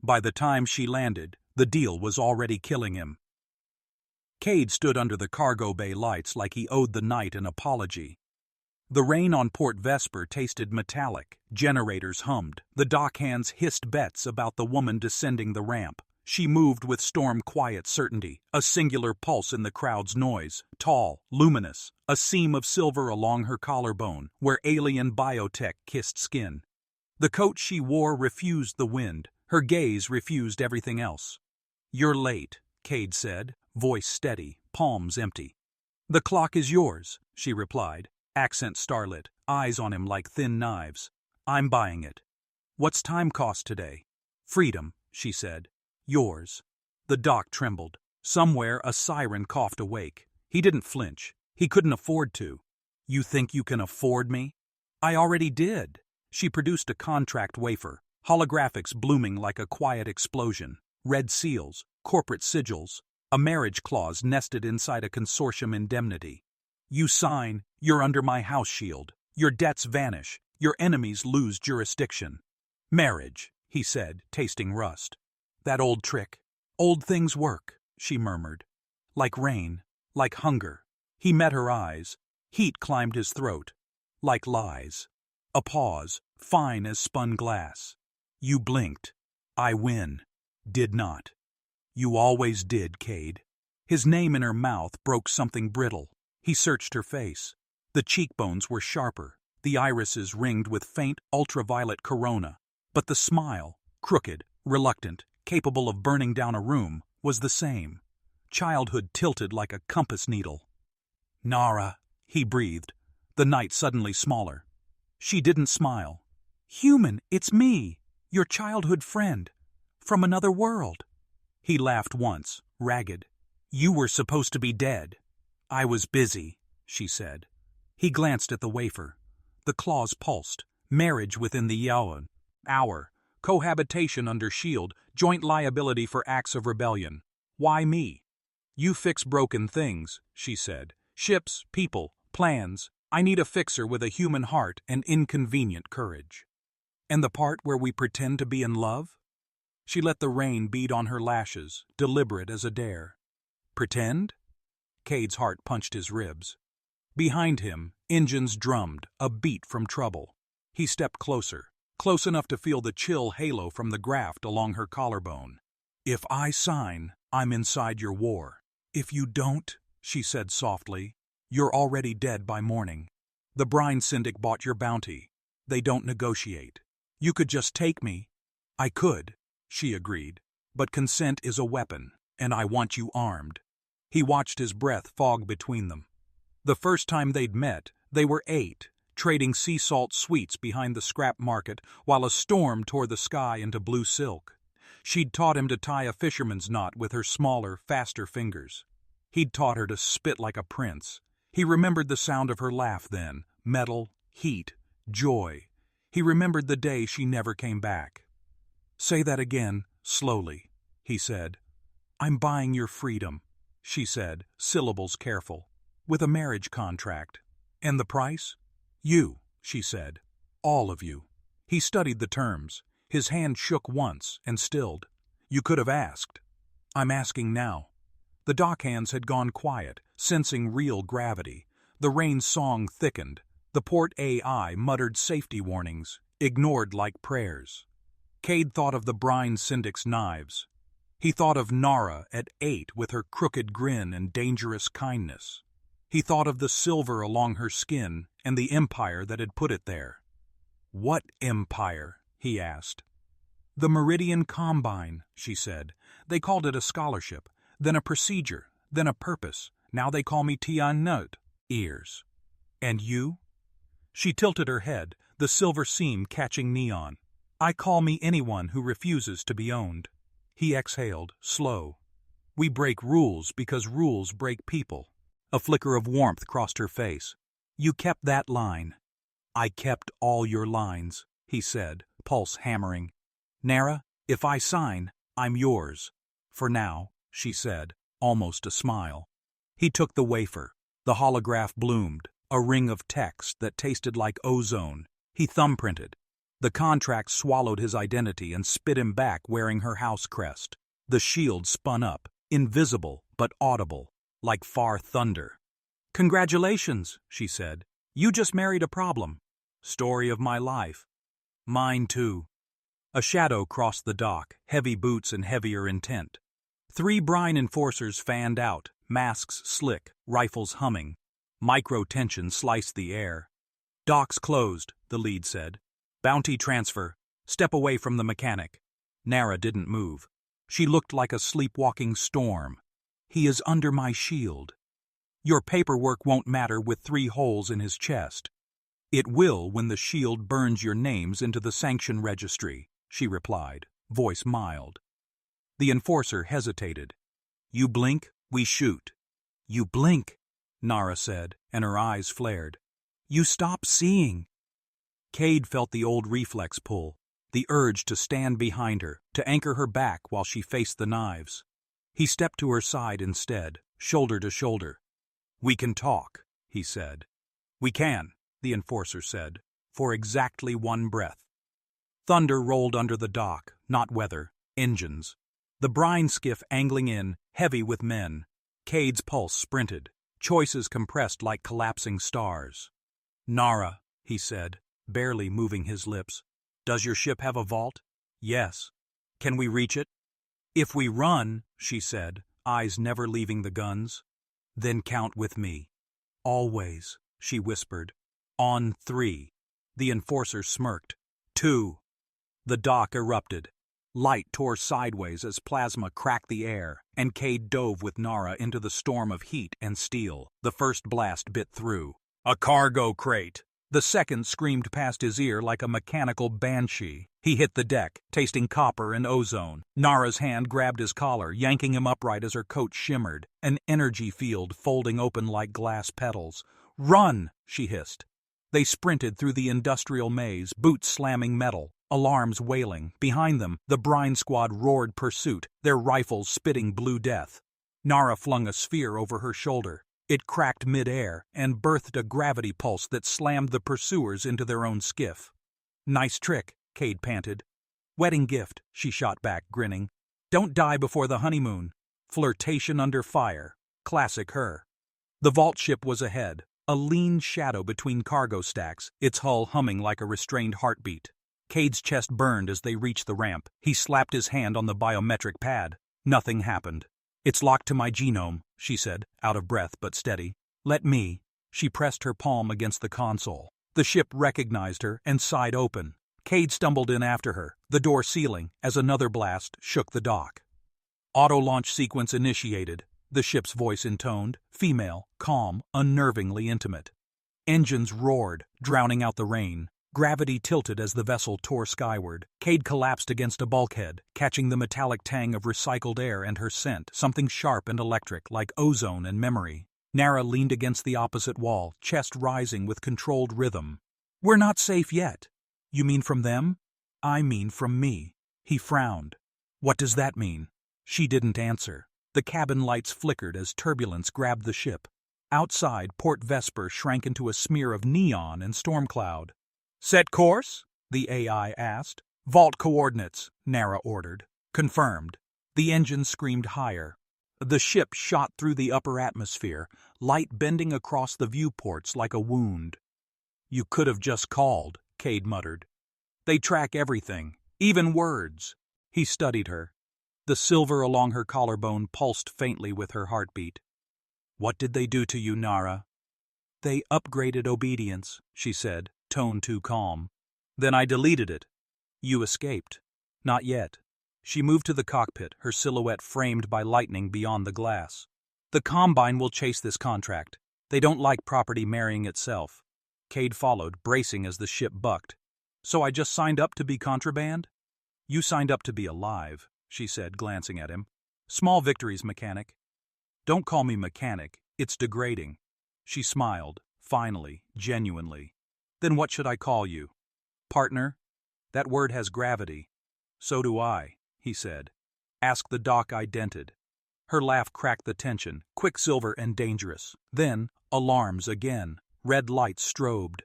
By the time she landed, the deal was already killing him. Cade stood under the cargo bay lights like he owed the night an apology. The rain on Port Vesper tasted metallic, generators hummed, the dockhands hissed bets about the woman descending the ramp. She moved with storm-quiet certainty, a singular pulse in the crowd's noise, tall, luminous, a seam of silver along her collarbone, where alien biotech kissed skin. The coat she wore refused the wind, her gaze refused everything else. "You're late," Cade said, voice steady, palms empty. "The clock is yours," she replied, accent starlit, eyes on him like thin knives. "I'm buying it." "What's time cost today?" "Freedom," she said. "Yours." The dock trembled. Somewhere a siren coughed awake. He didn't flinch. He couldn't afford to. "You think you can afford me?" "I already did." She produced a contract wafer, holographics blooming like a quiet explosion, red seals, corporate sigils, a marriage clause nested inside a consortium indemnity. "You sign, you're under my house shield. Your debts vanish, your enemies lose jurisdiction." "Marriage," he said, tasting rust. "That old trick. Old things work," she murmured. "Like rain, like hunger." He met her eyes. Heat climbed his throat. "Like lies." A pause, fine as spun glass. "You blinked. I win." "Did not." "You always did, Cade." His name in her mouth broke something brittle. He searched her face. The cheekbones were sharper, the irises ringed with faint ultraviolet corona. But the smile, crooked, reluctant, capable of burning down a room, was the same. Childhood tilted like a compass needle. "Nara," he breathed, the night suddenly smaller. She didn't smile. "Human, it's me, your childhood friend. From another world." He laughed once, ragged. "You were supposed to be dead." "I was busy," she said. He glanced at the wafer. The clause pulsed. Marriage within the yawn. Hour. Cohabitation under shield. Joint liability for acts of rebellion. "Why me?" "You fix broken things," she said. "Ships, people, plans. I need a fixer with a human heart and inconvenient courage." "And the part where we pretend to be in love?" She let the rain bead on her lashes, deliberate as a dare. "Pretend?" Cade's heart punched his ribs. Behind him, engines drummed, a beat from trouble. He stepped closer, close enough to feel the chill halo from the graft along her collarbone. "If I sign, I'm inside your war. If you don't," she said softly, "you're already dead by morning. The brine syndic bought your bounty. They don't negotiate. You could just take me." "I could," she agreed, "but consent is a weapon, and I want you armed." He watched his breath fog between them. The first time they'd met, they were 8, trading sea salt sweets behind the scrap market while a storm tore the sky into blue silk. She'd taught him to tie a fisherman's knot with her smaller, faster fingers. He'd taught her to spit like a prince. He remembered the sound of her laugh then, metal, heat, joy. He remembered the day she never came back. "Say that again, slowly," he said. "I'm buying your freedom," she said, syllables careful. "With a marriage contract." "And the price?" "You," she said. "All of you." He studied the terms. His hand shook once and stilled. "You could have asked." "I'm asking now." The dockhands had gone quiet, sensing real gravity. The rain's song thickened. The port AI muttered safety warnings, ignored like prayers. Cade thought of the brine syndic's knives. He thought of Nara at 8 with her crooked grin and dangerous kindness. He thought of the silver along her skin and the empire that had put it there. "What empire?" he asked. "The Meridian Combine," she said. "They called it a scholarship, then a procedure, then a purpose. Now they call me Tianut." Ears. "And you?" She tilted her head, the silver seam catching neon. "I call me anyone who refuses to be owned." He exhaled, slow. "We break rules because rules break people." A flicker of warmth crossed her face. "You kept that line." "I kept all your lines," he said, pulse hammering. "Nara, if I sign, I'm yours." "For now," she said, almost a smile. He took the wafer. The holograph bloomed, a ring of text that tasted like ozone. He thumbprinted. The contract swallowed his identity and spit him back wearing her house crest. The shield spun up, invisible but audible, like far thunder. "Congratulations," she said. "You just married a problem. Story of my life." "Mine too." A shadow crossed the dock, heavy boots and heavier intent. 3 brine enforcers fanned out, masks slick, rifles humming. Micro-tension sliced the air. "Docks closed," the lead said. "Bounty transfer. Step away from the mechanic." Nara didn't move. She looked like a sleepwalking storm. "He is under my shield." "Your paperwork won't matter with 3 holes in his chest." "It will when the shield burns your names into the sanction registry," she replied, voice mild. The enforcer hesitated. "You blink, we shoot." "You blink," Nara said, and her eyes flared. "You stop seeing." Cade felt the old reflex pull, the urge to stand behind her, to anchor her back while she faced the knives. He stepped to her side instead, shoulder to shoulder. "We can talk," he said. "We can," the enforcer said, for exactly 1 breath. Thunder rolled under the dock, not weather, engines. The brine skiff angling in, heavy with men. Cade's pulse sprinted, choices compressed like collapsing stars. "Nara," he said, barely moving his lips. "Does your ship have a vault?" "Yes." "Can we reach it?" "If we run," she said, eyes never leaving the guns. "Then count with me." "Always," she whispered. "On 3. The enforcer smirked. 2. The dock erupted. Light tore sideways as plasma cracked the air, and Cade dove with Nara into the storm of heat and steel. The first blast bit through. "A cargo crate!" The second screamed past his ear like a mechanical banshee. He hit the deck, tasting copper and ozone. Nara's hand grabbed his collar, yanking him upright as her coat shimmered, an energy field folding open like glass petals. "Run!" she hissed. They sprinted through the industrial maze, boots slamming metal, alarms wailing. Behind them, the brine squad roared pursuit, their rifles spitting blue death. Nara flung a sphere over her shoulder. It cracked mid-air and birthed a gravity pulse that slammed the pursuers into their own skiff. "Nice trick," Cade panted. "Wedding gift," she shot back, grinning. "Don't die before the honeymoon." Flirtation under fire. Classic her. The vault ship was ahead, a lean shadow between cargo stacks, its hull humming like a restrained heartbeat. Cade's chest burned as they reached the ramp. He slapped his hand on the biometric pad. Nothing happened. "It's locked to my genome," she said, out of breath but steady. "Let me." She pressed her palm against the console. The ship recognized her and sighed open. Cade stumbled in after her, the door sealing, as another blast shook the dock. "Auto-launch sequence initiated," the ship's voice intoned, female, calm, unnervingly intimate. Engines roared, drowning out the rain. Gravity tilted as the vessel tore skyward. Cade collapsed against a bulkhead, catching the metallic tang of recycled air and her scent, something sharp and electric, like ozone and memory. Nara leaned against the opposite wall, chest rising with controlled rhythm. "We're not safe yet." "You mean from them?" "I mean from me." He frowned. "What does that mean?" She didn't answer. The cabin lights flickered as turbulence grabbed the ship. Outside, Port Vesper shrank into a smear of neon and storm cloud. "Set course?" the AI asked. "Vault coordinates," Nara ordered. "Confirmed." The engine screamed higher. The ship shot through the upper atmosphere, light bending across the viewports like a wound. "You could have just called," Cade muttered. "They track everything, even words." He studied her. The silver along her collarbone pulsed faintly with her heartbeat. "What did they do to you, Nara?" "They upgraded obedience," she said, tone too calm. "Then I deleted it." "You escaped." "Not yet." She moved to the cockpit, her silhouette framed by lightning beyond the glass. "The Combine will chase this contract. They don't like property marrying itself." Cade followed, bracing as the ship bucked. "So I just signed up to be contraband?" "You signed up to be alive," she said, glancing at him. "Small victories, mechanic." "Don't call me mechanic. It's degrading." She smiled, finally, genuinely. "Then what should I call you?" "Partner?" "That word has gravity." "So do I," he said. "Ask the doc I dented." Her laugh cracked the tension, quicksilver and dangerous. Then, alarms again. Red lights strobed.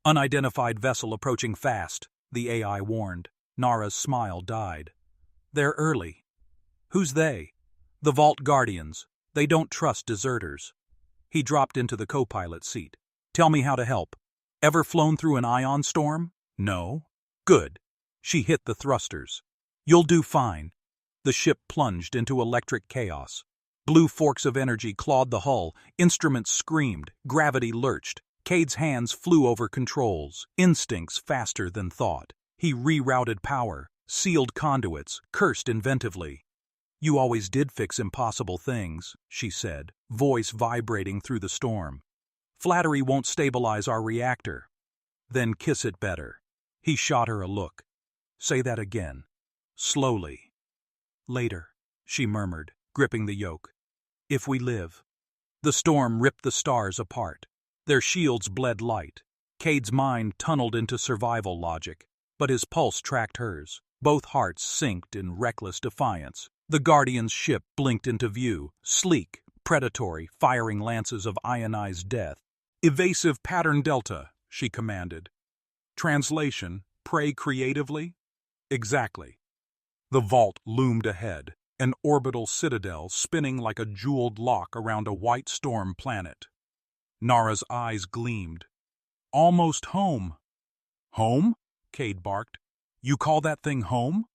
Unidentified vessel approaching fast, the AI warned. Nara's smile died. They're early. Who's they? The Vault Guardians. They don't trust deserters. He dropped into the co-pilot seat. Tell me how to help. Ever flown through an ion storm? No. Good. She hit the thrusters. You'll do fine. The ship plunged into electric chaos. Blue forks of energy clawed the hull, instruments screamed, gravity lurched. Cade's hands flew over controls, instincts faster than thought. He rerouted power, sealed conduits, cursed inventively. You always did fix impossible things, she said, voice vibrating through the storm. Flattery won't stabilize our reactor. Then kiss it better. He shot her a look. Say that again. Slowly. Later, she murmured, gripping the yoke. If we live. The storm ripped the stars apart. Their shields bled light. Cade's mind tunneled into survival logic, but his pulse tracked hers. Both hearts synced in reckless defiance. The Guardian's ship blinked into view, sleek, predatory, firing lances of ionized death. Evasive pattern delta, she commanded. Translation, pray creatively? Exactly. The vault loomed ahead, an orbital citadel spinning like a jeweled lock around a white storm planet. Nara's eyes gleamed. Almost home. Home? Cade barked. You call that thing home?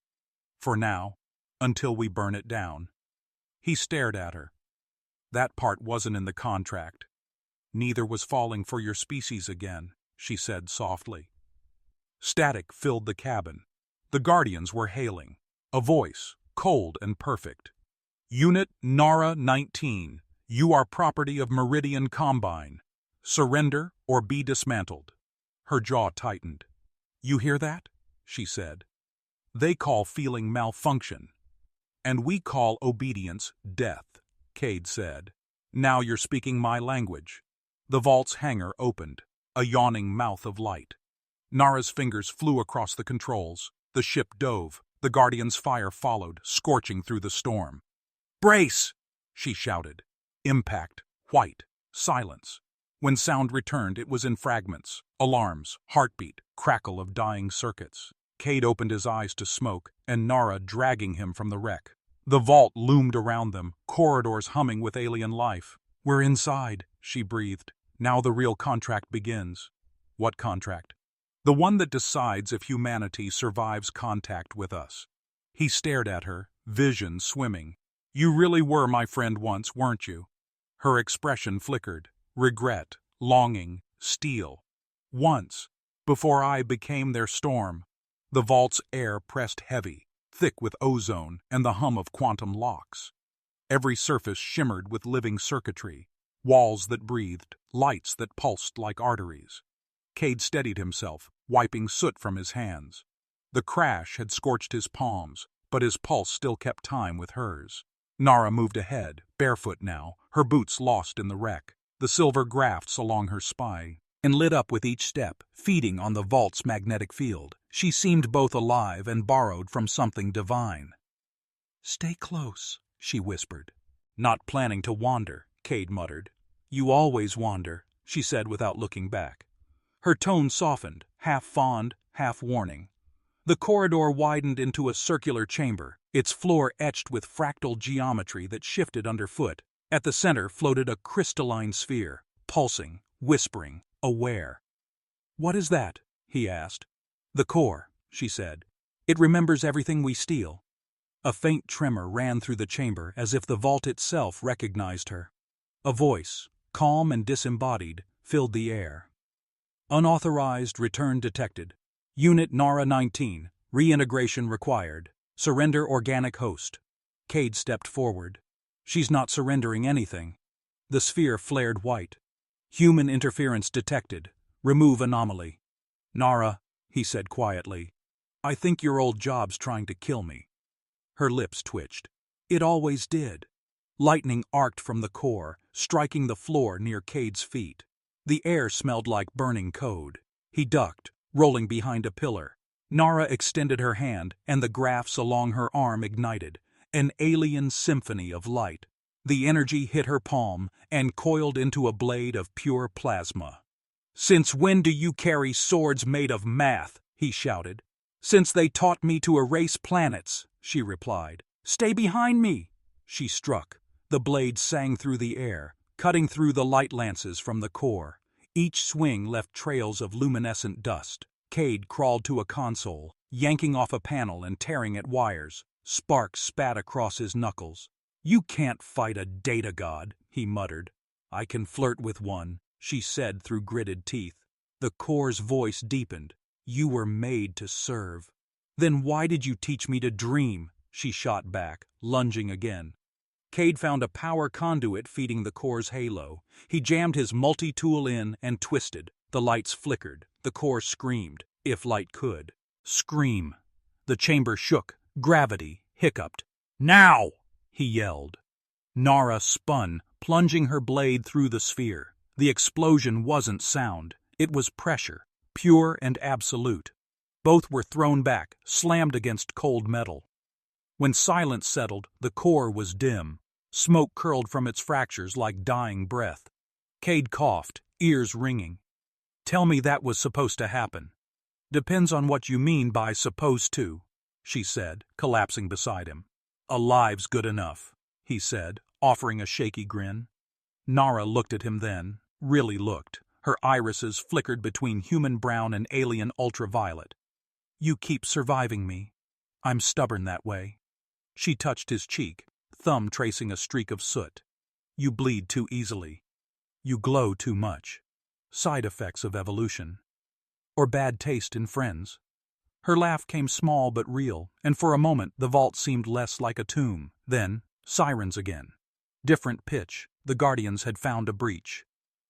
For now, until we burn it down. He stared at her. That part wasn't in the contract. Neither was falling for your species again, she said softly. Static filled the cabin. The Guardians were hailing. A voice, cold and perfect. Unit Nara 19, you are property of Meridian Combine. Surrender or be dismantled. Her jaw tightened. You hear that? She said. They call feeling malfunction. And we call obedience death, Cade said. Now you're speaking my language. The vault's hangar opened, a yawning mouth of light. Nara's fingers flew across the controls. The ship dove. The Guardian's fire followed, scorching through the storm. Brace! She shouted. Impact, white, silence. When sound returned, it was in fragments. Alarms, heartbeat, crackle of dying circuits. Cade opened his eyes to smoke, and Nara dragging him from the wreck. The vault loomed around them, corridors humming with alien life. We're inside, she breathed. Now the real contract begins. What contract? The one that decides if humanity survives contact with us. He stared at her, vision swimming. You really were my friend once, weren't you? Her expression flickered. Regret, longing, steel. Once, before I became their storm. The vault's air pressed heavy, thick with ozone and the hum of quantum locks. Every surface shimmered with living circuitry, walls that breathed, lights that pulsed like arteries. Cade steadied himself, wiping soot from his hands. The crash had scorched his palms, but his pulse still kept time with hers. Nara moved ahead, barefoot now, her boots lost in the wreck, the silver grafts along her spine, and lit up with each step, feeding on the vault's magnetic field. She seemed both alive and borrowed from something divine. Stay close, she whispered. Not planning to wander, Cade muttered. You always wander, she said without looking back. Her tone softened, half fond, half warning. The corridor widened into a circular chamber, its floor etched with fractal geometry that shifted underfoot. At the center floated a crystalline sphere, pulsing, whispering, aware. What is that? He asked. The core, she said. It remembers everything we steal. A faint tremor ran through the chamber as if the vault itself recognized her. A voice, calm and disembodied, filled the air. Unauthorized return detected. Unit Nara 19, reintegration required. Surrender organic host. Cade stepped forward. She's not surrendering anything. The sphere flared white. Human interference detected. Remove anomaly. Nara, he said quietly, I think your old job's trying to kill me. Her lips twitched. It always did. Lightning arced from the core, striking the floor near Cade's feet. The air smelled like burning code. He ducked, rolling behind a pillar. Nara extended her hand, and the graphs along her arm ignited, an alien symphony of light. The energy hit her palm and coiled into a blade of pure plasma. "Since when do you carry swords made of math?" he shouted. "Since they taught me to erase planets," she replied. "Stay behind me!" She struck. The blade sang through the air, cutting through the light lances from the core. Each swing left trails of luminescent dust. Cade crawled to a console, yanking off a panel and tearing at wires. Sparks spat across his knuckles. "You can't fight a data god," he muttered. "I can flirt with one," she said through gritted teeth. The core's voice deepened. "You were made to serve." "Then why did you teach me to dream?" she shot back, lunging again. Cade found a power conduit feeding the core's halo. He jammed his multi-tool in and twisted. The lights flickered. The core screamed, if light could. Scream. The chamber shook. Gravity hiccuped. "Now!" he yelled. Nara spun, plunging her blade through the sphere. The explosion wasn't sound. It was pressure, pure and absolute. Both were thrown back, slammed against cold metal. When silence settled, the core was dim. Smoke curled from its fractures like dying breath. Cade coughed, ears ringing. "Tell me that was supposed to happen." "Depends on what you mean by supposed to," she said, collapsing beside him. "Alive's good enough," he said, offering a shaky grin. Nara looked at him then, really looked. Her irises flickered between human brown and alien ultraviolet. "You keep surviving me. I'm stubborn that way." She touched his cheek, thumb tracing a streak of soot. "You bleed too easily. You glow too much. Side effects of evolution. Or bad taste in friends." Her laugh came small but real, and for a moment the vault seemed less like a tomb. Then, sirens again. Different pitch. The Guardians had found a breach.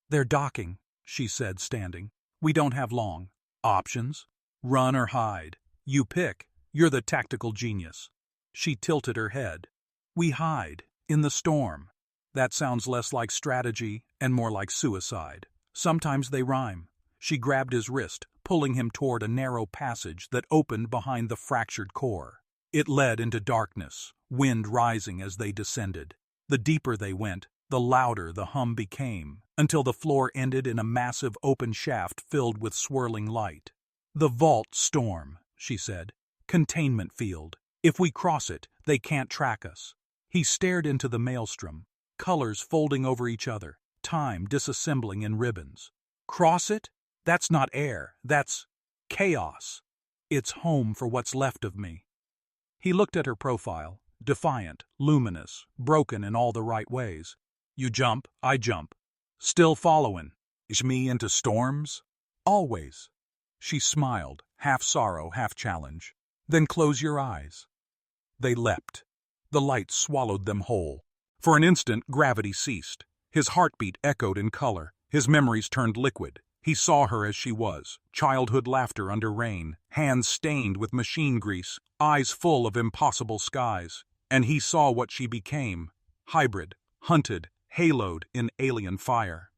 "They're docking," she said, standing. "We don't have long. Options? Run or hide. You pick. You're the tactical genius." She tilted her head. "We hide. In the storm." That sounds less like strategy and more like suicide. Sometimes they rhyme. She grabbed his wrist, pulling him toward a narrow passage that opened behind the fractured core. It led into darkness, wind rising as they descended. The deeper they went, the louder the hum became, until the floor ended in a massive open shaft filled with swirling light. "The vault storm," she said. "Containment field. If we cross it, they can't track us." He stared into the maelstrom, colors folding over each other, time disassembling in ribbons. "Cross it? That's not air, that's chaos. It's home for what's left of me." He looked at her profile, defiant, luminous, broken in all the right ways. "You jump, I jump. Still following. Is me into storms?" "Always." She smiled, half sorrow, half challenge. "Then close your eyes." They leapt. The light swallowed them whole. For an instant, gravity ceased. His heartbeat echoed in color. His memories turned liquid. He saw her as she was, childhood laughter under rain, hands stained with machine grease, eyes full of impossible skies. And he saw what she became, hybrid, hunted, haloed in alien fire.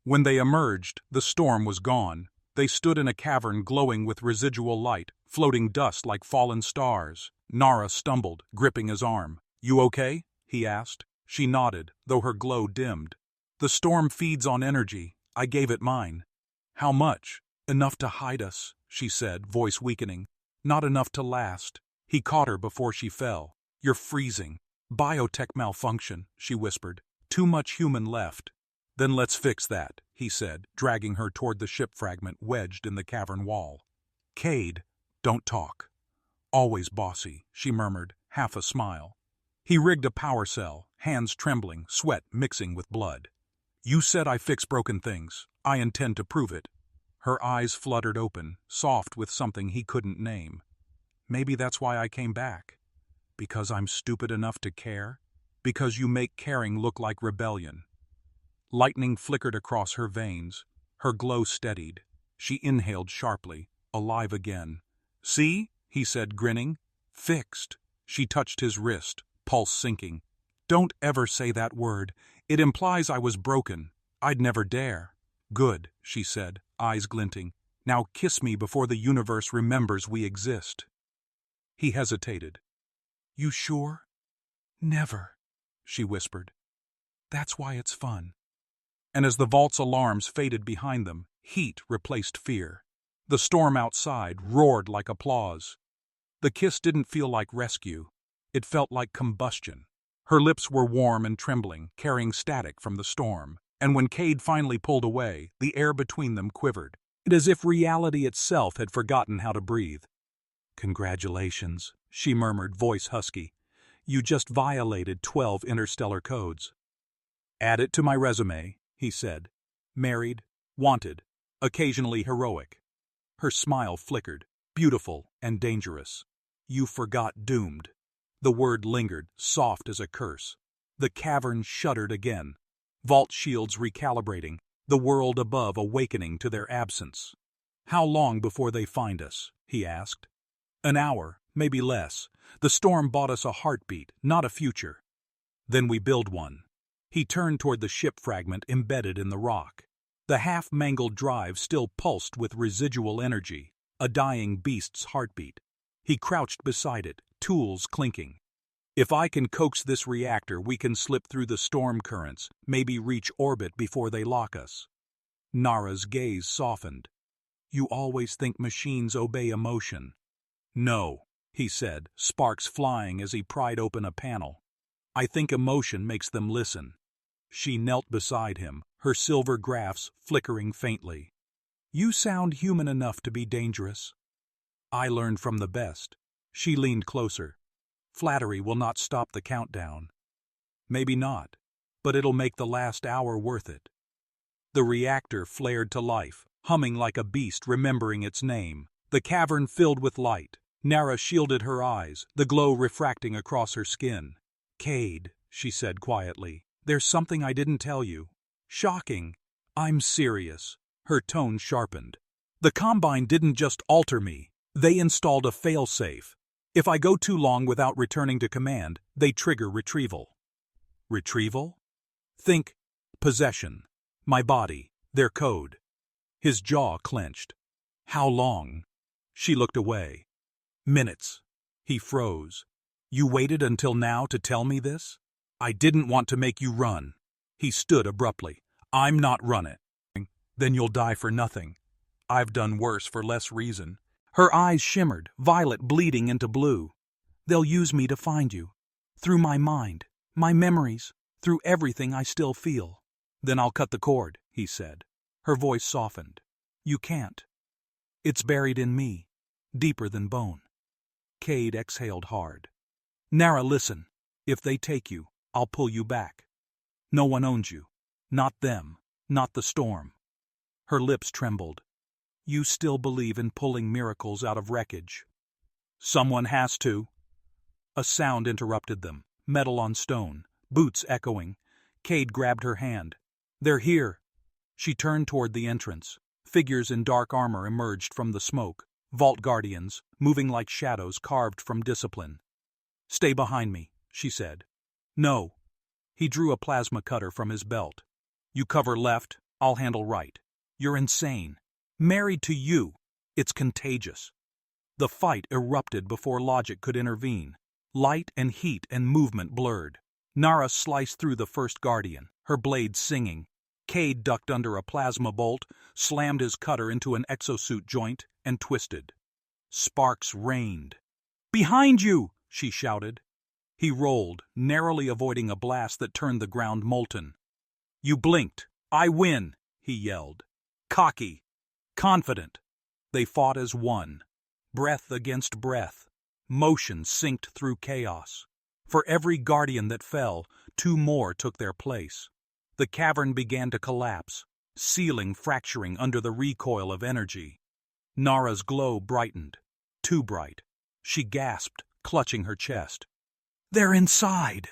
When they emerged, the storm was gone. They stood in a cavern glowing with residual light, floating dust like fallen stars. Nara stumbled, gripping his arm. "You okay?" he asked. She nodded, though her glow dimmed. "The storm feeds on energy. I gave it mine." "How much?" "Enough to hide us," she said, voice weakening. "Not enough to last." He caught her before she fell. "You're freezing." "Biotech malfunction," she whispered. "Too much human left." "Then let's fix that," he said, dragging her toward the ship fragment wedged in the cavern wall. "Cade, don't talk." "Always bossy," she murmured, half a smile. He rigged a power cell, hands trembling, sweat mixing with blood. "You said I fix broken things. I intend to prove it." Her eyes fluttered open, soft with something he couldn't name. "Maybe that's why I came back. Because I'm stupid enough to care? Because you make caring look like rebellion." Lightning flickered across her veins. Her glow steadied. She inhaled sharply, alive again. "See?" he said, grinning. "Fixed." She touched his wrist, pulse sinking. "Don't ever say that word. It implies I was broken. I'd never dare." "Good," she said, eyes glinting. "Now kiss me before the universe remembers we exist." He hesitated. "You sure?" "Never," she whispered. "That's why it's fun." And as the vault's alarms faded behind them, Heat replaced fear. The storm outside roared like applause. The kiss didn't feel like rescue. It felt like combustion. Her lips were warm and trembling, carrying static from the storm. And when Cade finally pulled away, the air between them quivered. It as if reality itself had forgotten how to breathe. "Congratulations," she murmured, voice husky. "You just violated 12 interstellar codes." "Add it to my resume," he said. "Married, wanted, occasionally heroic." Her smile flickered, beautiful and dangerous. "You forgot doomed." The word lingered, soft as a curse. The cavern shuddered again. Vault shields recalibrating, the world above awakening to their absence. "How long before they find us?" he asked. "An hour, maybe less. The storm bought us a heartbeat, not a future." "Then we build one." He turned toward the ship fragment embedded in the rock. The half-mangled drive still pulsed with residual energy, a dying beast's heartbeat. He crouched beside it, tools clinking. "If I can coax this reactor, we can slip through the storm currents, maybe reach orbit before they lock us." Nara's gaze softened. "You always think machines obey emotion." "No," he said, sparks flying as he pried open a panel. "I think emotion makes them listen." She knelt beside him, her silver graphs flickering faintly. "You sound human enough to be dangerous." "I learned from the best." She leaned closer. "Flattery will not stop the countdown." "Maybe not, but it'll make the last hour worth it." The reactor flared to life, humming like a beast remembering its name. The cavern filled with light. Nara shielded her eyes, the glow refracting across her skin. "Cade," she said quietly, "there's something I didn't tell you. Shocking." "I'm serious." Her tone sharpened. "The Combine didn't just alter me. They installed a failsafe. If I go too long without returning to command, they trigger retrieval." "Retrieval?" "Think possession. My body. Their code." His jaw clenched. "How long?" She looked away. "Minutes." He froze. "You waited until now to tell me this?" "I didn't want to make you run." He stood abruptly. "I'm not running." "Then you'll die for nothing." "I've done worse for less reason." Her eyes shimmered, violet bleeding into blue. "They'll use me to find you. Through my mind, my memories, through everything I still feel." "Then I'll cut the cord," he said. Her voice softened. "You can't. It's buried in me, deeper than bone." Cade exhaled hard. "Nara, listen. If they take you, I'll pull you back. No one owns you. Not them. Not the storm." Her lips trembled. "You still believe in pulling miracles out of wreckage?" "Someone has to." A sound interrupted them, metal on stone, boots echoing. Cade grabbed her hand. "They're here." She turned toward the entrance. Figures in dark armor emerged from the smoke, vault guardians, moving like shadows carved from discipline. "Stay behind me," she said. "No." He drew a plasma cutter from his belt. "You cover left, I'll handle right. You're insane. Married to you. It's contagious." The fight erupted before logic could intervene. Light and heat and movement blurred. Nara sliced through the first guardian, her blade singing. Cade ducked under a plasma bolt, slammed his cutter into an exosuit joint, and twisted. Sparks rained. "Behind you!" she shouted. He rolled, narrowly avoiding a blast that turned the ground molten. "You blinked. I win," he yelled. Cocky. Confident. They fought as one. Breath against breath. Motion synced through chaos. For every guardian that fell, 2 more took their place. The cavern began to collapse, ceiling fracturing under the recoil of energy. Nara's glow brightened. Too bright. She gasped, clutching her chest. "They're inside!"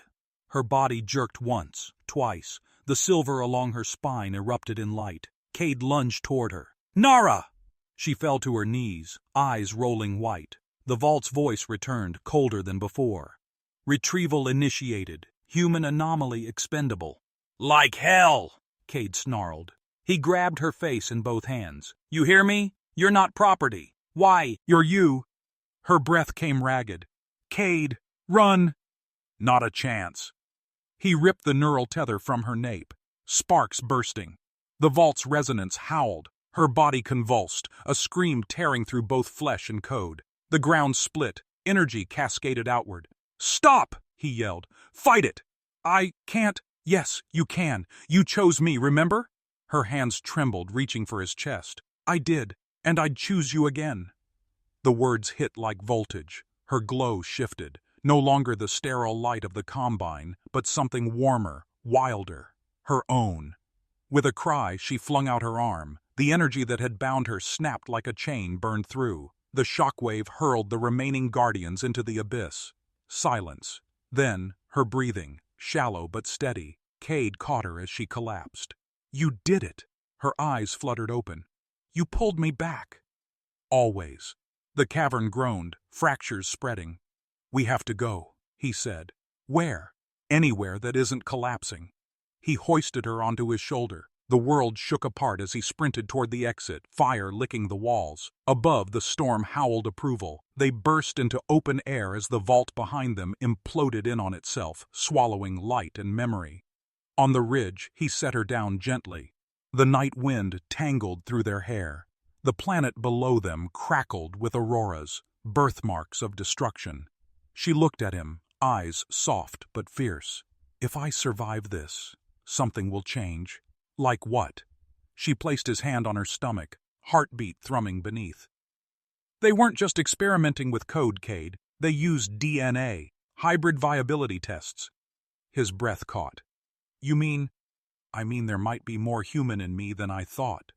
Her body jerked once, twice. The silver along her spine erupted in light. Cade lunged toward her. "Nara!" She fell to her knees, eyes rolling white. The vault's voice returned, colder than before. "Retrieval initiated. Human anomaly expendable." "Like hell!" Cade snarled. He grabbed her face in both hands. "You hear me? You're not property. Why, you're you." Her breath came ragged. "Cade, run!" "Not a chance." He ripped the neural tether from her nape. Sparks bursting. The vault's resonance howled. Her body convulsed, a scream tearing through both flesh and code. The ground split, energy cascaded outward. "Stop!" he yelled. "Fight it! I can't." "Yes, you can. You chose me, remember?" Her hands trembled, reaching for his chest. "I did, and I'd choose you again." The words hit like voltage. Her glow shifted, no longer the sterile light of the Combine, but something warmer, wilder, her own. With a cry, she flung out her arm. The energy that had bound her snapped like a chain burned through. The shockwave hurled the remaining guardians into the abyss. Silence. Then, her breathing, shallow but steady. Cade caught her as she collapsed. "You did it!" Her eyes fluttered open. "You pulled me back." "Always." The cavern groaned, fractures spreading. "We have to go," he said. "Where?" "Anywhere that isn't collapsing." He hoisted her onto his shoulder. The world shook apart as he sprinted toward the exit, fire licking the walls. Above, the storm howled approval. They burst into open air as the vault behind them imploded in on itself, swallowing light and memory. On the ridge, he set her down gently. The night wind tangled through their hair. The planet below them crackled with auroras, birthmarks of destruction. She looked at him, eyes soft but fierce. "If I survive this, something will change." "Like what?" She placed his hand on her stomach, heartbeat thrumming beneath. "They weren't just experimenting with code, Cade. They used DNA, hybrid viability tests." His breath caught. "You mean—" "I mean there might be more human in me than I thought."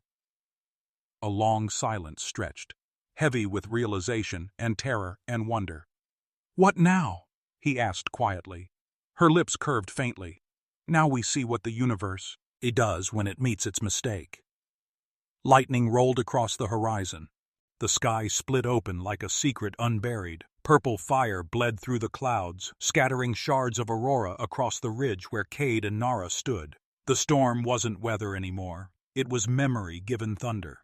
A long silence stretched, heavy with realization and terror and wonder. "What now?" he asked quietly. Her lips curved faintly. "Now we see what the universe it does when it meets its mistake." Lightning rolled across the horizon. The sky split open like a secret unburied. Purple fire bled through the clouds, scattering shards of aurora across the ridge where Cade and Nara stood. The storm wasn't weather anymore. It was memory given thunder.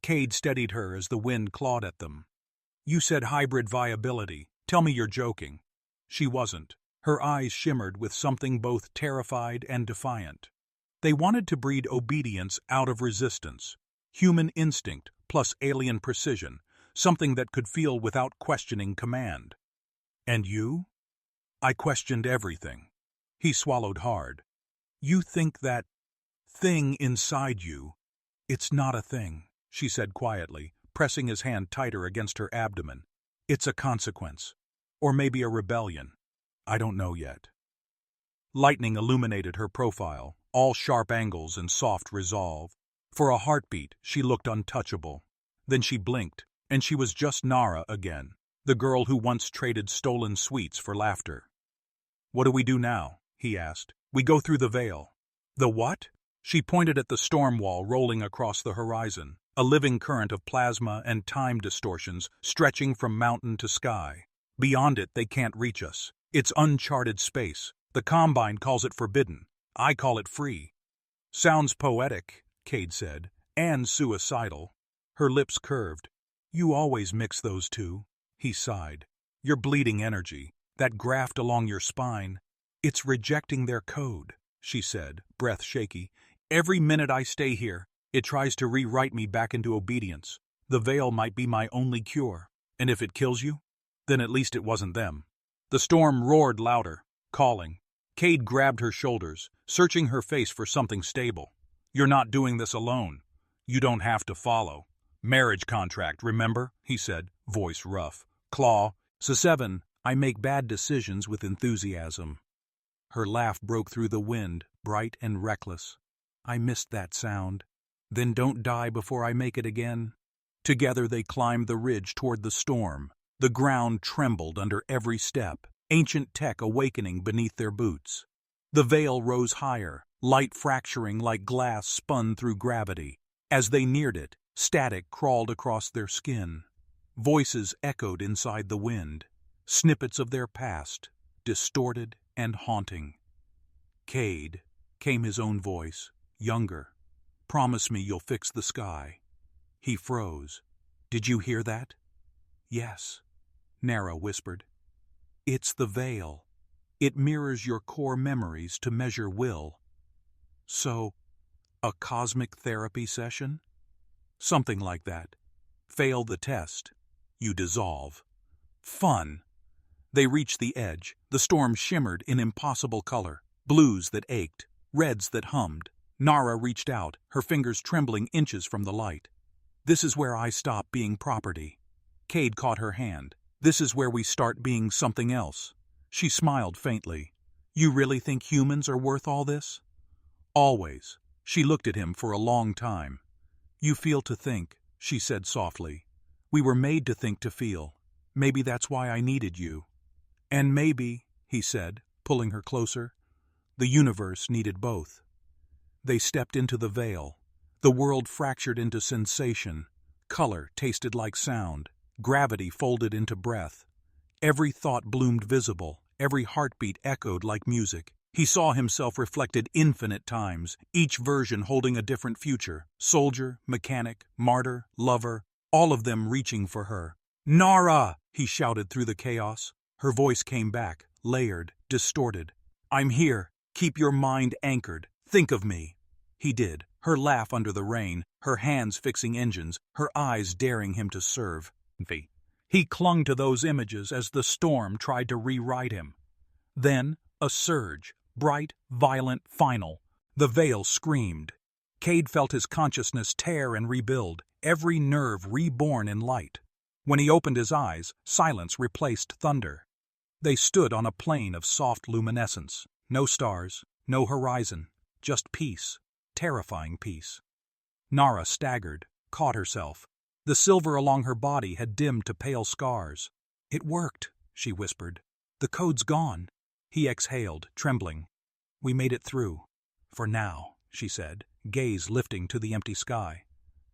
Cade steadied her as the wind clawed at them. "You said hybrid viability. Tell me you're joking." She wasn't. Her eyes shimmered with something both terrified and defiant. They wanted to breed obedience out of resistance. Human instinct plus alien precision, something that could feel without questioning command. "And you?" "I questioned everything." He swallowed hard. "You think that thing inside you—" "It's not a thing," she said quietly, pressing his hand tighter against her abdomen. "It's a consequence. Or maybe a rebellion. I don't know yet." Lightning illuminated her profile, all sharp angles and soft resolve. For a heartbeat, she looked untouchable. Then she blinked, and she was just Nara again, the girl who once traded stolen sweets for laughter. "What do we do now?" he asked. "We go through the veil." "The what?" She pointed at the storm wall rolling across the horizon, a living current of plasma and time distortions stretching from mountain to sky. "Beyond it, they can't reach us. It's uncharted space. The Combine calls it forbidden. I call it free." "Sounds poetic," Cade said, "and suicidal." Her lips curved. "You always mix those two." He sighed. "Your bleeding energy, that graft along your spine, it's rejecting their code," she said, breath shaky. "Every minute I stay here, it tries to rewrite me back into obedience. The veil might be my only cure. And if it kills you, then at least it wasn't them." The storm roared louder, calling. Cade grabbed her shoulders, searching her face for something stable. "You're not doing this alone. You don't have to follow. Marriage contract, remember?" he said, voice rough. "Claw, '7, I make bad decisions with enthusiasm." Her laugh broke through the wind, bright and reckless. "I missed that sound." "Then don't die before I make it again." Together they climbed the ridge toward the storm. The ground trembled under every step, ancient tech awakening beneath their boots. The veil rose higher, light fracturing like glass spun through gravity. As they neared it, static crawled across their skin. Voices echoed inside the wind, snippets of their past, distorted and haunting. "Cade," came his own voice, younger. "Promise me you'll fix the sky." He froze. "Did you hear that?" "Yes," Nara whispered. "It's the veil. It mirrors your core memories to measure will." "So, a cosmic therapy session?" Something like that. Fail the test. You dissolve. Fun. They reached the edge. The storm shimmered in impossible color. Blues that ached, reds that hummed. Nara reached out, her fingers trembling inches from the light. This is where I stop being property. Cade caught her hand. This is where we start being something else. She smiled faintly. You really think humans are worth all this? Always. She looked at him for a long time. You feel to think, she said softly. We were made to think to feel. Maybe that's why I needed you. And maybe, he said, pulling her closer, the universe needed both. They stepped into the veil. The world fractured into sensation. Color tasted like sound. Gravity folded into breath. Every thought bloomed visible. Every heartbeat echoed like music. He saw himself reflected infinite times, each version holding a different future. Soldier, mechanic, martyr, lover, all of them reaching for her. Nara! He shouted through the chaos. Her voice came back, layered, distorted. I'm here. Keep your mind anchored. Think of me. He did, her laugh under the rain, her hands fixing engines, her eyes daring him to serve. He clung to those images as the storm tried to rewrite him. Then, a surge, bright, violent, final. The veil screamed. Cade felt his consciousness tear and rebuild, every nerve reborn in light. When he opened his eyes, silence replaced thunder. They stood on a plain of soft luminescence. No stars, no horizon, just peace, terrifying peace. Nara staggered, caught herself. The silver along her body had dimmed to pale scars. It worked, she whispered. The code's gone. He exhaled, trembling. We made it through. For now, she said, gaze lifting to the empty sky.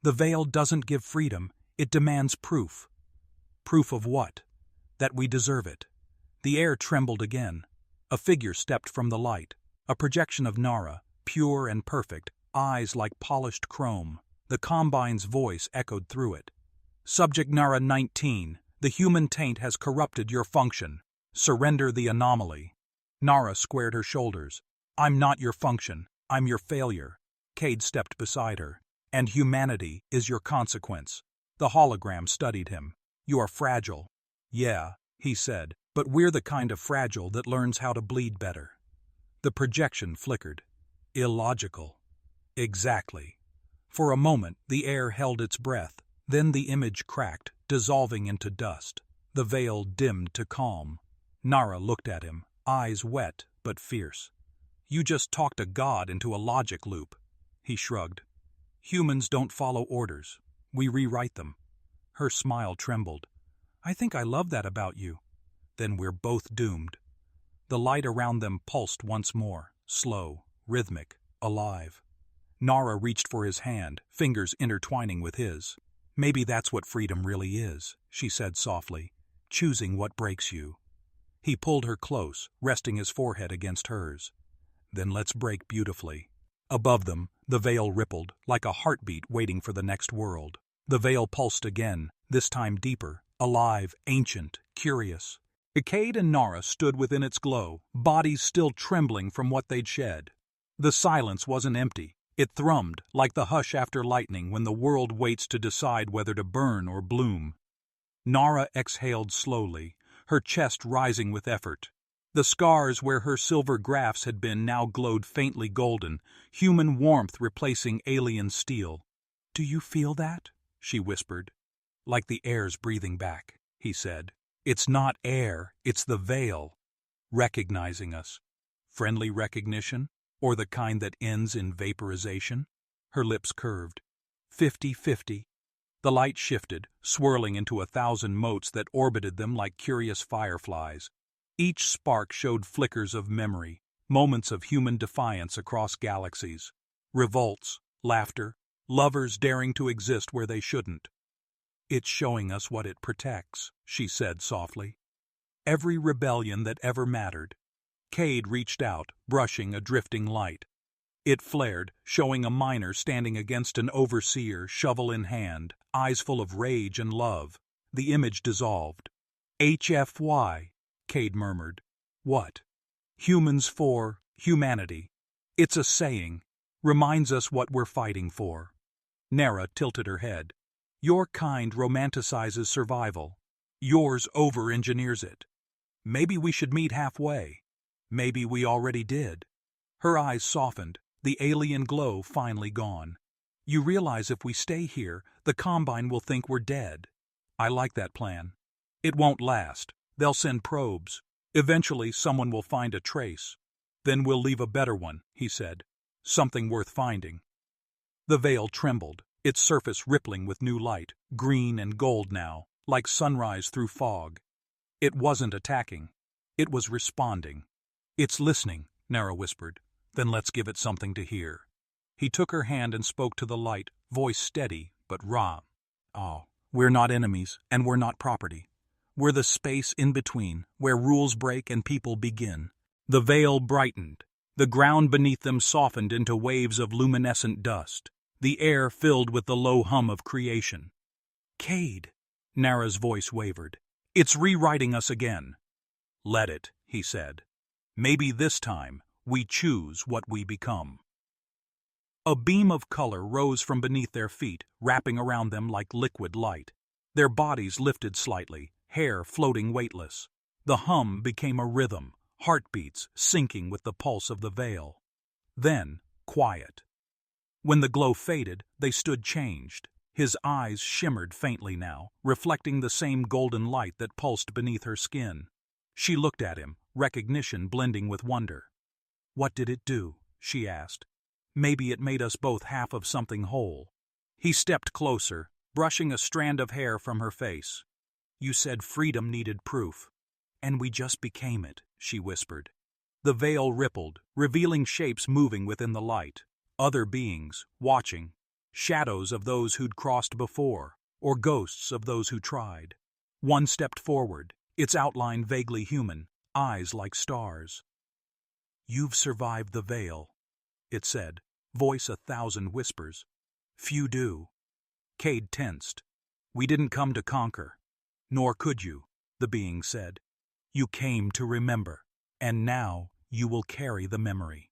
The veil doesn't give freedom, it demands proof. Proof of what? That we deserve it. The air trembled again. A figure stepped from the light, a projection of Nara, pure and perfect, eyes like polished chrome. The Combine's voice echoed through it. Subject Nara 19, the human taint has corrupted your function. Surrender the anomaly. Nara squared her shoulders. I'm not your function, I'm your failure. Cade stepped beside her. And humanity is your consequence. The hologram studied him. You are fragile. Yeah, he said, but we're the kind of fragile that learns how to bleed better. The projection flickered. Illogical. Exactly. For a moment, the air held its breath. Then the image cracked, dissolving into dust. The veil dimmed to calm. Nara looked at him, eyes wet but fierce. You just talked a god into a logic loop. He shrugged. Humans don't follow orders. We rewrite them. Her smile trembled. I think I love that about you. Then we're both doomed. The light around them pulsed once more, slow, rhythmic, alive. Nara reached for his hand, fingers intertwining with his. Maybe that's what freedom really is, she said softly, choosing what breaks you. He pulled her close, resting his forehead against hers. Then let's break beautifully. Above them, the veil rippled, like a heartbeat waiting for the next world. The veil pulsed again, this time deeper, alive, ancient, curious. Cade and Nara stood within its glow, bodies still trembling from what they'd shed. The silence wasn't empty. It thrummed, like the hush after lightning when the world waits to decide whether to burn or bloom. Nara exhaled slowly, her chest rising with effort. The scars where her silver grafts had been now glowed faintly golden, human warmth replacing alien steel. Do you feel that? She whispered. Like the air's breathing back, he said. It's not air, it's the veil. Recognizing us. Friendly recognition? Or the kind that ends in vaporization? Her lips curved. 50-50. The light shifted, swirling into 1,000 motes that orbited them like curious fireflies. Each spark showed flickers of memory, moments of human defiance across galaxies. Revolts, laughter, lovers daring to exist where they shouldn't. It's showing us what it protects, she said softly. Every rebellion that ever mattered. Cade reached out, brushing a drifting light. It flared, showing a miner standing against an overseer, shovel in hand, eyes full of rage and love. The image dissolved. HFY, Cade murmured. What? Humans for humanity. It's a saying. Reminds us what we're fighting for. Nara tilted her head. Your kind romanticizes survival. Yours over-engineers it. Maybe we should meet halfway. Maybe we already did. Her eyes softened, the alien glow finally gone. You realize if we stay here, the Combine will think we're dead. I like that plan. It won't last. They'll send probes. Eventually, someone will find a trace. Then we'll leave a better one, he said. Something worth finding. The veil trembled, its surface rippling with new light, green and gold now, like sunrise through fog. It wasn't attacking. It was responding. It's listening, Nara whispered. Then let's give it something to hear. He took her hand and spoke to the light, voice steady but raw. Oh, we're not enemies, and we're not property. We're the space in between, where rules break and people begin. The veil brightened. The ground beneath them softened into waves of luminescent dust. The air filled with the low hum of creation. Cade, Nara's voice wavered. It's rewriting us again. Let it, he said. Maybe this time we choose what we become. A beam of color rose from beneath their feet, wrapping around them like liquid light. Their bodies lifted slightly, hair floating weightless. The hum became a rhythm, heartbeats syncing with the pulse of the veil. Then, quiet. When the glow faded, they stood changed. His eyes shimmered faintly now, reflecting the same golden light that pulsed beneath her skin. She looked at him, recognition blending with wonder. What did it do? She asked. Maybe it made us both half of something whole. He stepped closer, brushing a strand of hair from her face. You said freedom needed proof. And we just became it, she whispered. The veil rippled, revealing shapes moving within the light. Other beings, watching. Shadows of those who'd crossed before, or ghosts of those who tried. One stepped forward, its outline vaguely human, eyes like stars. You've survived the veil, it said, voice 1,000 whispers. Few do. Cade tensed. We didn't come to conquer. Nor could you, the being said. You came to remember, and now you will carry the memory.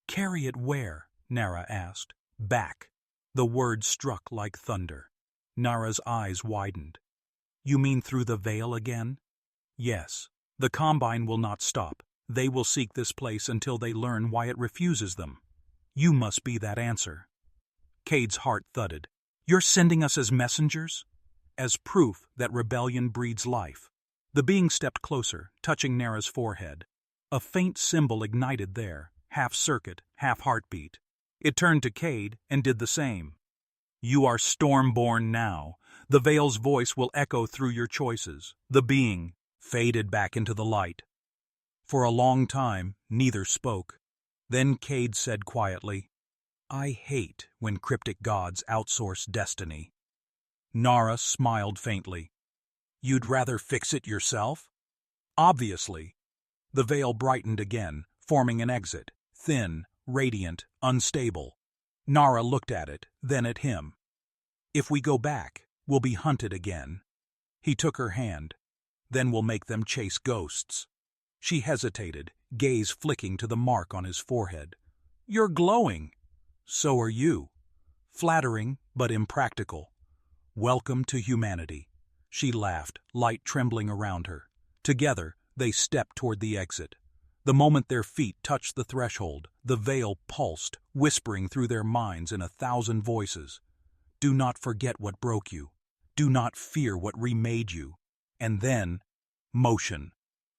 Carry it where? Nara asked. Back. The word struck like thunder. Nara's eyes widened. You mean through the veil again? Yes. The Combine will not stop. They will seek this place until they learn why it refuses them. You must be that answer. Cade's heart thudded. You're sending us as messengers? As proof that rebellion breeds life. The being stepped closer, touching Nara's forehead. A faint symbol ignited there, half circuit, half heartbeat. It turned to Cade and did the same. You are Stormborn now. The veil's voice will echo through your choices. The being faded back into the light. For a long time, neither spoke. Then Cade said quietly, I hate when cryptic gods outsource destiny. Nara smiled faintly. You'd rather fix it yourself? Obviously. The veil brightened again, forming an exit, thin, radiant, unstable. Nara looked at it, then at him. If we go back, we'll be hunted again. He took her hand. Then we'll make them chase ghosts. She hesitated, gaze flicking to the mark on his forehead. You're glowing. So are you. Flattering, but impractical. Welcome to humanity. She laughed, light trembling around her. Together, they stepped toward the exit. The moment their feet touched the threshold, the veil pulsed, whispering through their minds in 1,000 voices. Do not forget what broke you. Do not fear what remade you. And then, motion.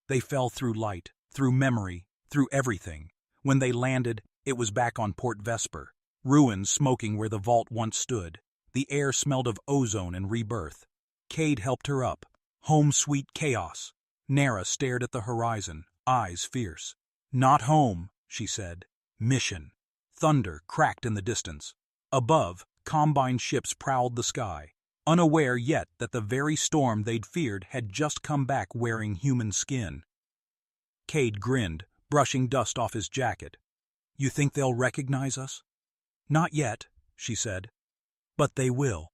They fell through light, through memory, through everything. When they landed, it was back on Port Vesper, ruins smoking where the vault once stood. The air smelled of ozone and rebirth. Cade helped her up. Home sweet chaos. Nara stared at the horizon, eyes fierce. Not home, she said. Mission. Thunder cracked in the distance. Above, Combine ships prowled the sky, unaware yet that the very storm they'd feared had just come back wearing human skin. Cade grinned, brushing dust off his jacket. You think they'll recognize us? Not yet, she said. But they will.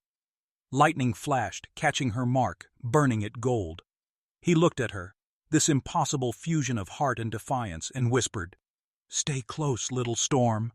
Lightning flashed, catching her mark, burning it gold. He looked at her, this impossible fusion of heart and defiance, and whispered, Stay close, little storm.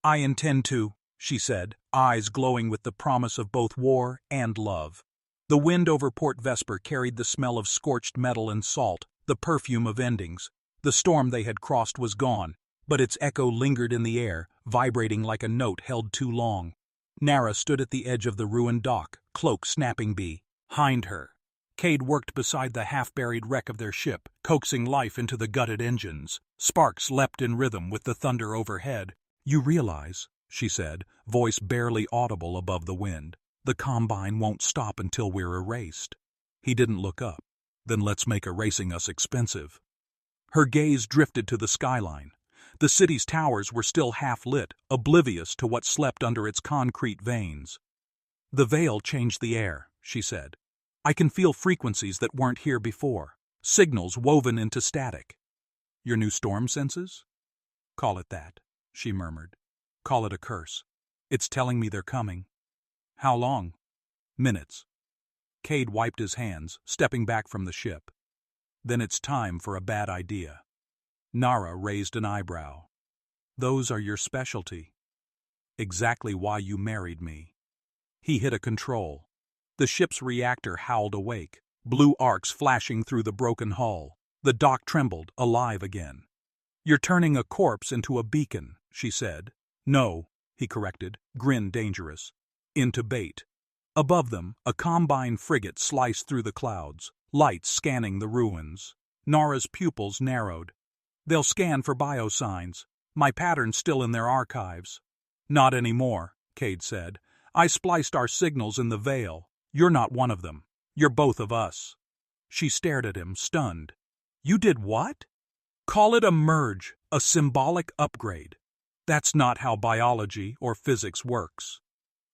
I intend to. she said, eyes glowing with the promise of both war and love. The wind over Port Vesper carried the smell of scorched metal and salt, the perfume of endings. The storm they had crossed was gone, but its echo lingered in the air, vibrating like a note held too long. Nara stood at the edge of the ruined dock, cloak snapping behind her. Cade worked beside the half-buried wreck of their ship, coaxing life into the gutted engines. Sparks leapt in rhythm with the thunder overhead. "You realize," she said, voice barely audible above the wind, "the Combine won't stop until we're erased." He didn't look up. "Then let's make erasing us expensive." Her gaze drifted to the skyline. The city's towers were still half-lit, oblivious to what slept under its concrete veins. "The veil changed the air," she said. "I can feel frequencies that weren't here before, signals woven into static." "Your new storm senses?" "Call it that," she murmured. "Call it a curse. It's telling me they're coming." "How long?" "Minutes." Cade wiped his hands, stepping back from the ship. "Then it's time for a bad idea." Nara raised an eyebrow. "Those are your specialty." "Exactly why you married me." He hit a control. The ship's reactor howled awake, blue arcs flashing through the broken hull. The dock trembled, alive again. "You're turning a corpse into a beacon," she said. "No," he corrected, grin dangerous. "Into bait." Above them, a Combine frigate sliced through the clouds, lights scanning the ruins. Nara's pupils narrowed. "They'll scan for biosigns. My pattern's still in their archives." "Not anymore," Cade said. "I spliced our signals in the veil. You're not one of them. You're both of us." She stared at him, stunned. "You did what?" "Call it a merge, a symbolic upgrade. That's not how biology or physics works."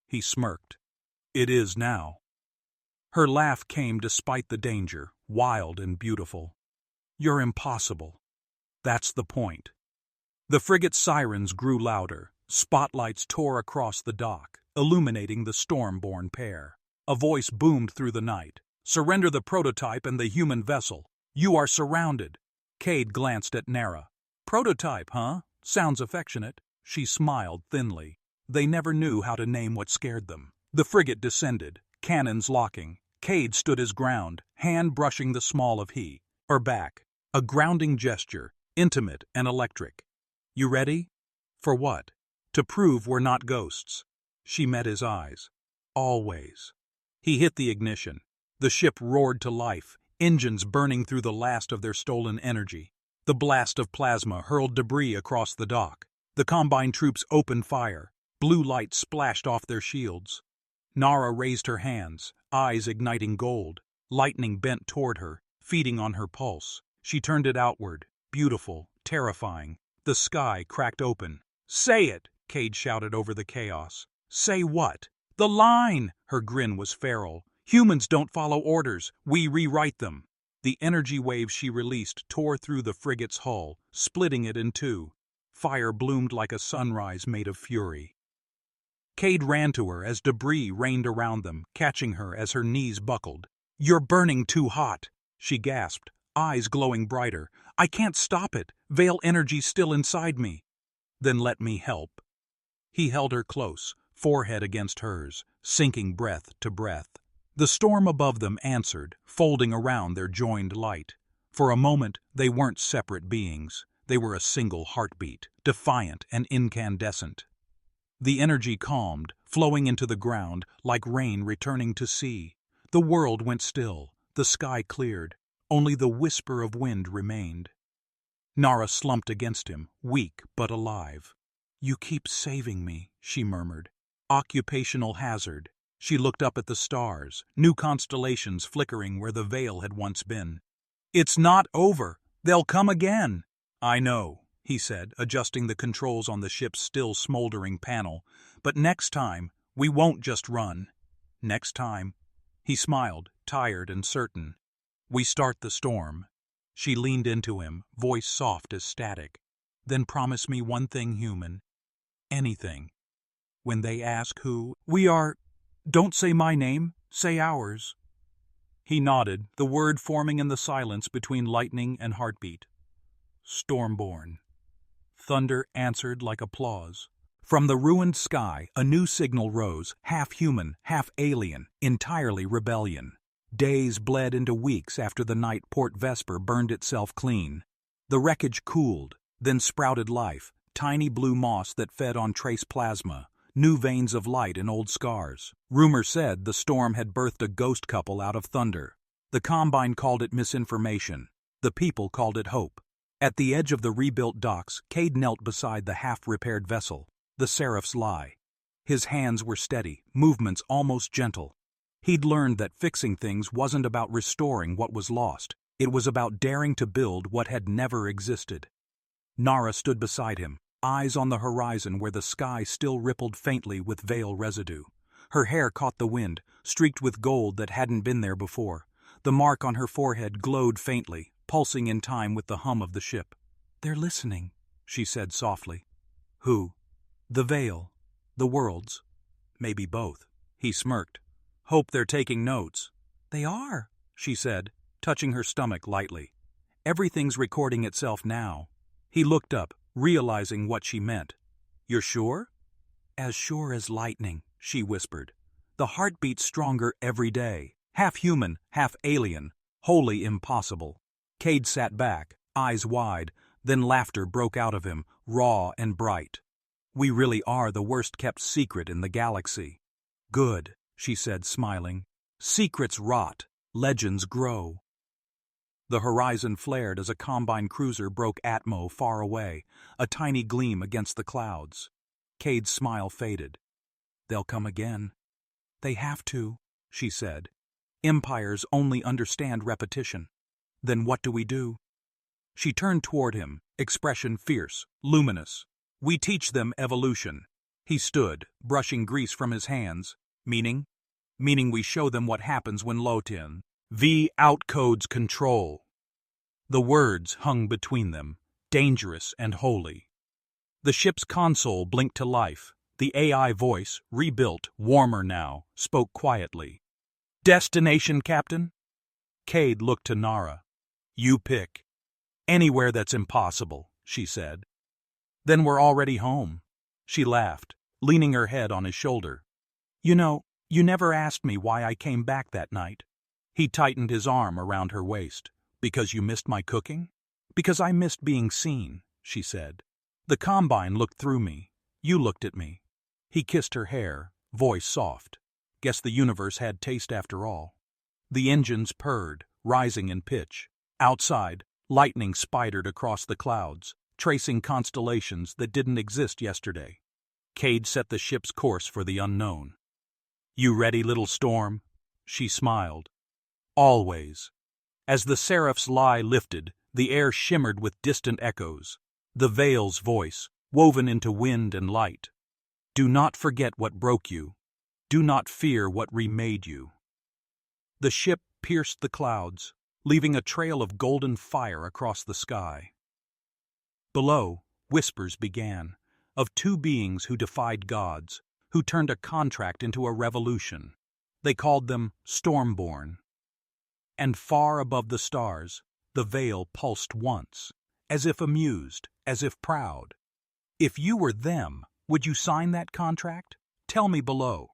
He smirked. "It is now." Her laugh came despite the danger, wild and beautiful. "You're impossible." "That's the point." The frigate's sirens grew louder. Spotlights tore across the dock, illuminating the storm-born pair. A voice boomed through the night. "Surrender the prototype and the human vessel. You are surrounded." Cade glanced at Nara. "Prototype, huh? Sounds affectionate." She smiled thinly. They never knew how to name what scared them. The frigate descended, cannons locking. Cade stood his ground, hand brushing the small of her back. A grounding gesture, intimate and electric. "You ready?" "For what?" "To prove we're not ghosts." She met his eyes. "Always." He hit the ignition. The ship roared to life, engines burning through the last of their stolen energy. The blast of plasma hurled debris across the dock. The Combine troops opened fire. Blue light splashed off their shields. Nara raised her hands, eyes igniting gold. Lightning bent toward her, feeding on her pulse. She turned it outward, beautiful, terrifying. The sky cracked open. "Say it!" Cade shouted over the chaos. "Say what?" "The line!" Her grin was feral. "Humans don't follow orders. We rewrite them." The energy wave she released tore through the frigate's hull, splitting it in two. Fire bloomed like a sunrise made of fury. Cade ran to her as debris rained around them, catching her as her knees buckled. "You're burning too hot," she gasped, eyes glowing brighter. "I can't stop it. Veil energy's still inside me." "Then let me help." He held her close, forehead against hers, sinking breath to breath. The storm above them answered, folding around their joined light. For a moment, they weren't separate beings. They were a single heartbeat, defiant and incandescent. The energy calmed, flowing into the ground like rain returning to sea. The world went still, the sky cleared. Only the whisper of wind remained. Nara slumped against him, weak but alive. "You keep saving me," she murmured. "Occupational hazard." She looked up at the stars, new constellations flickering where the veil had once been. "It's not over. They'll come again." "I know," he said, adjusting the controls on the ship's still smoldering panel. "But next time, we won't just run. Next time," he smiled, tired and certain, "we start the storm." She leaned into him, voice soft as static. "Then promise me one thing, human. Anything. When they ask who we are, don't say my name, say ours." He nodded, the word forming in the silence between lightning and heartbeat. "Stormborn." Thunder answered like applause. From the ruined sky, a new signal rose, half human, half alien, entirely rebellion. Days bled into weeks after the night Port Vesper burned itself clean. The wreckage cooled, then sprouted life, tiny blue moss that fed on trace plasma, new veins of light in old scars. Rumor said the storm had birthed a ghost couple out of thunder. The Combine called it misinformation. The people called it hope. At the edge of the rebuilt docks, Cade knelt beside the half-repaired vessel, the Seraph's Lie. His hands were steady, movements almost gentle. He'd learned that fixing things wasn't about restoring what was lost. It was about daring to build what had never existed. Nara stood beside him, eyes on the horizon where the sky still rippled faintly with veil residue. Her hair caught the wind, streaked with gold that hadn't been there before. The mark on her forehead glowed faintly, pulsing in time with the hum of the ship. "They're listening," she said softly. "Who?" "The veil. The worlds." "Maybe both." He smirked. "Hope they're taking notes." "They are," she said, touching her stomach lightly. "Everything's recording itself now." He looked up, realizing what she meant. "You're sure?" "As sure as lightning," she whispered. "The heartbeat's stronger every day. Half human, half alien. Wholly impossible." Cade sat back, eyes wide, then laughter broke out of him, raw and bright. "We really are the worst-kept secret in the galaxy." "Good," she said, smiling. "Secrets rot, legends grow." The horizon flared as a Combine cruiser broke Atmo far away, a tiny gleam against the clouds. Cade's smile faded. "They'll come again." "They have to," she said. "Empires only understand repetition." "Then what do we do?" She turned toward him, expression fierce, luminous. "We teach them evolution." He stood, brushing grease from his hands. "Meaning?" "Meaning we show them what happens when Lotin V outcodes control." The words hung between them, dangerous and holy. The ship's console blinked to life. The AI voice, rebuilt, warmer now, spoke quietly. "Destination, Captain?" Cade looked to Nara. "You pick." "Anywhere that's impossible," she said. "Then we're already home." She laughed, leaning her head on his shoulder. "You know, you never asked me why I came back that night." He tightened his arm around her waist. "Because you missed my cooking?" "Because I missed being seen," she said. "The Combine looked through me. You looked at me." He kissed her hair, voice soft. "Guess the universe had taste after all." The engines purred, rising in pitch. Outside, lightning spidered across the clouds, tracing constellations that didn't exist yesterday. Cade set the ship's course for the unknown. "You ready, little storm?" She smiled. "Always." As the Seraph's Lie lifted, the air shimmered with distant echoes. The veil's voice, woven into wind and light. "Do not forget what broke you. Do not fear what remade you." The ship pierced the clouds, leaving a trail of golden fire across the sky. Below, whispers began, of two beings who defied gods, who turned a contract into a revolution. They called them Stormborn. And far above the stars, the veil pulsed once, as if amused, as if proud. "If you were them, would you sign that contract? Tell me below."